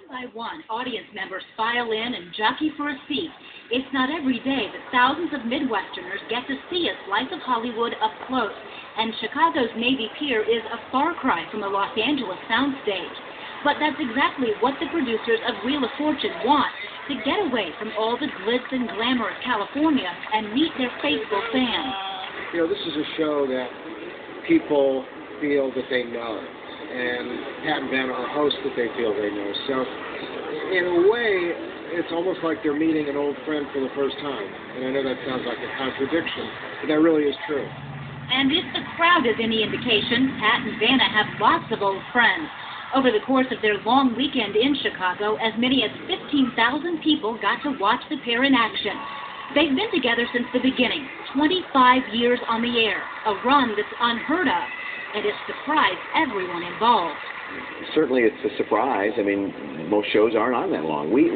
One by one, audience members file in and jockey for a seat. It's not every day that thousands of Midwesterners get to see a slice of Hollywood up close, and Chicago's Navy Pier is a far cry from the Los Angeles soundstage. But that's exactly what the producers of Wheel of Fortune want, to get away from all the glitz and glamour of California and meet their faithful fans. You know, this is a show that people feel that they know, and Pat and Vanna are hosts that they feel they know. So, in a way, it's almost like they're meeting an old friend for the first time. And I know that sounds like a contradiction, but that really is true. And if the crowd is any indication, Pat and Vanna have lots of old friends. Over the course of their long weekend in Chicago, as many as 15,000 people got to watch the pair in action. They've been together since the beginning, 25 years on the air, a run that's unheard of, and it's surprised everyone involved. Certainly it's a surprise. I mean, most shows aren't on that long. We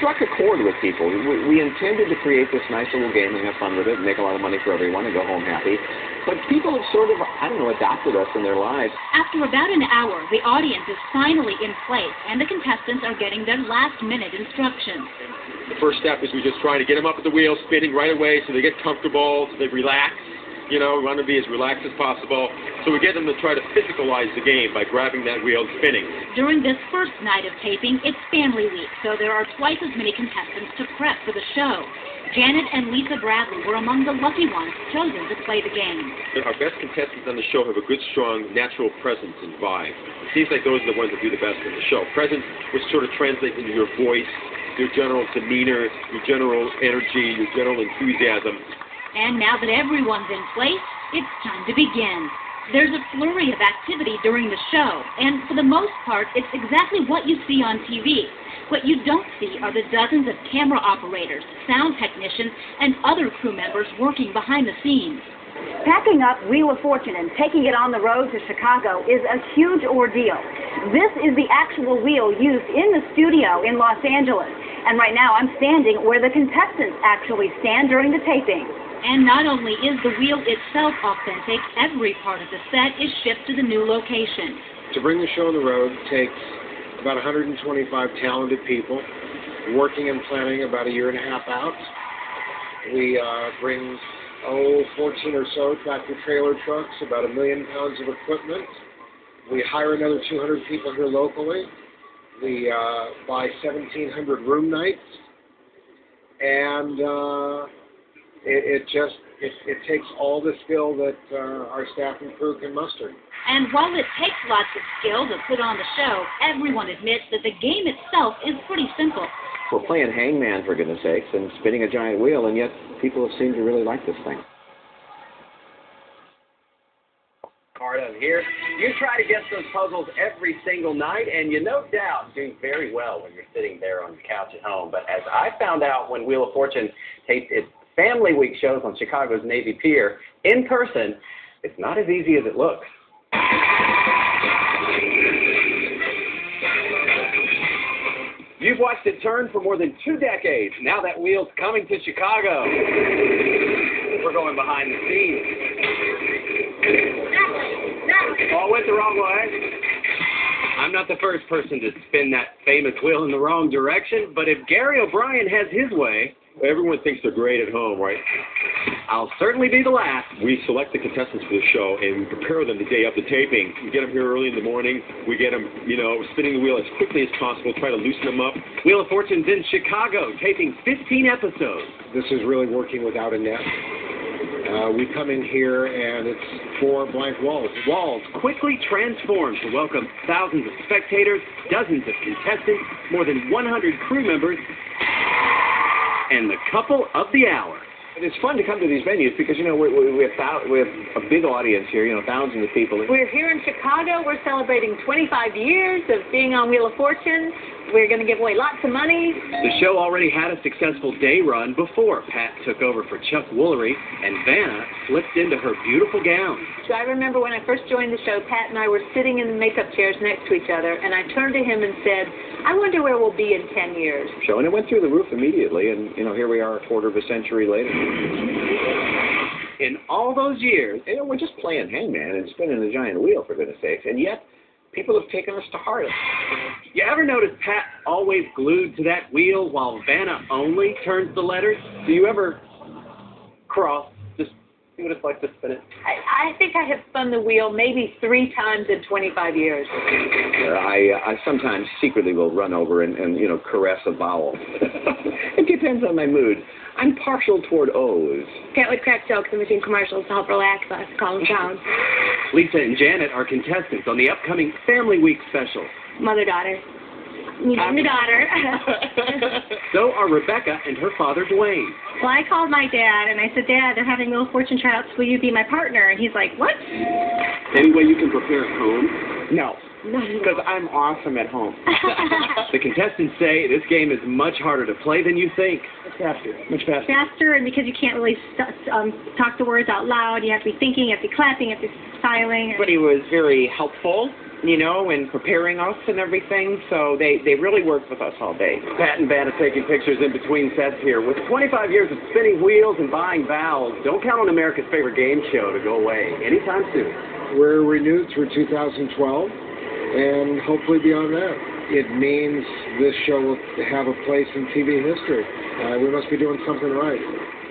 struck a chord with people. We intended to create this nice little game and have fun with it and make a lot of money for everyone and go home happy. But people have sort of, I don't know, adopted us in their lives. After about an hour, the audience is finally in place, and the contestants are getting their last-minute instructions. The first step is we just try to get them up at the wheel, spinning right away so they get comfortable, so they relax. You know, we want to be as relaxed as possible. So we get them to try to physicalize the game by grabbing that wheel and spinning. During this first night of taping, it's Family Week, so there are twice as many contestants to prep for the show. Janet and Lisa Bradley were among the lucky ones chosen to play the game. Our best contestants on the show have a good, strong, natural presence and vibe. It seems like those are the ones that do the best in the show. Presence, which sort of translates into your voice, your general demeanor, your general energy, your general enthusiasm. And now that everyone's in place, it's time to begin. There's a flurry of activity during the show, and for the most part, it's exactly what you see on TV. What you don't see are the dozens of camera operators, sound technicians, and other crew members working behind the scenes. Packing up Wheel of Fortune and taking it on the road to Chicago is a huge ordeal. This is the actual wheel used in the studio in Los Angeles, and right now I'm standing where the contestants actually stand during the taping. And not only is the wheel itself authentic, every part of the set is shipped to the new location. To bring the show on the road takes about 125 talented people working and planning about a year and a half out. We bring 14 or so tractor-trailer trucks, about 1 million pounds of equipment. We hire another 200 people here locally. We buy 1,700 room nights. And it takes all the skill that our staff and crew can muster. And while it takes lots of skill to put on the show, everyone admits that the game itself is pretty simple. We're playing hangman, for goodness sakes, and spinning a giant wheel, and yet people have seemed to really like this thing. Carta here. You try to guess those puzzles every single night, and you no doubt do very well when you're sitting there on your couch at home. But as I found out when Wheel of Fortune taped its Family Week shows on Chicago's Navy Pier in person, it's not as easy as it looks. You've watched it turn for more than 2 decades. Now that wheel's coming to Chicago. We're going behind the scenes. All went the wrong way. I'm not the first person to spin that famous wheel in the wrong direction, but if Gary O'Brien has his way, everyone thinks they're great at home, right? I'll certainly be the last. We select the contestants for the show, and we prepare them the day of the taping. We get them here early in the morning. We get them, spinning the wheel as quickly as possible, try to loosen them up. Wheel of Fortune's in Chicago, taping 15 episodes. This is really working without a net. We come in here, and it's 4 blank walls. Walls quickly transformed to welcome thousands of spectators, dozens of contestants, more than 100 crew members, and the couple of the hour. It's fun to come to these venues because, we have a big audience here, thousands of people. We're here in Chicago. We're celebrating 25 years of being on Wheel of Fortune. We're going to give away lots of money. The show already had a successful day run before Pat took over for Chuck Woolery and Vanna slipped into her beautiful gown. So I remember when I first joined the show, Pat and I were sitting in the makeup chairs next to each other, and I turned to him and said, I wonder where we'll be in 10 years. Show, and it went through the roof immediately, and, here we are a quarter of a century later. In all those years, we're just playing hangman and spinning a giant wheel, for goodness sakes, and yet people have taken us to heart. You ever notice Pat always glued to that wheel while Vanna only turns the letters? Do you ever cross? Just see what it's like to spin it. I think I have spun the wheel maybe 3 times in 25 years. I sometimes secretly will run over and caress a vowel. It depends on my mood. I'm partial toward O's. Pat would crack jokes in between commercials to help relax us, calm us down. Lisa and Janet are contestants on the upcoming Family Week special. Mother-daughter. Me and the daughter. So are Rebecca and her father, Dwayne. Well, I called my dad, and I said, Dad, they're having Wheel of Fortune tryouts. Will you be my partner? And he's like, what? Any way you can prepare at home? No, because I'm awesome at home. The contestants say this game is much harder to play than you think. Faster, much faster. Faster, and because you can't really talk the words out loud, you have to be thinking, you have to be clapping, you have to be smiling. Everybody was very helpful, in preparing us and everything, so they really worked with us all day. Pat and Vanna taking pictures in between sets here. With 25 years of spinning wheels and buying vowels, don't count on America's favorite game show to go away anytime soon. We're renewed through 2012 and hopefully beyond that. It means this show will have a place in TV history. We must be doing something right.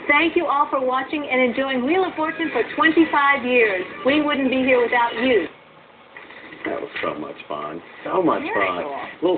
Thank you all for watching and enjoying Wheel of Fortune for 25 years. We wouldn't be here without you. That was so much fun. So much fun. Cool.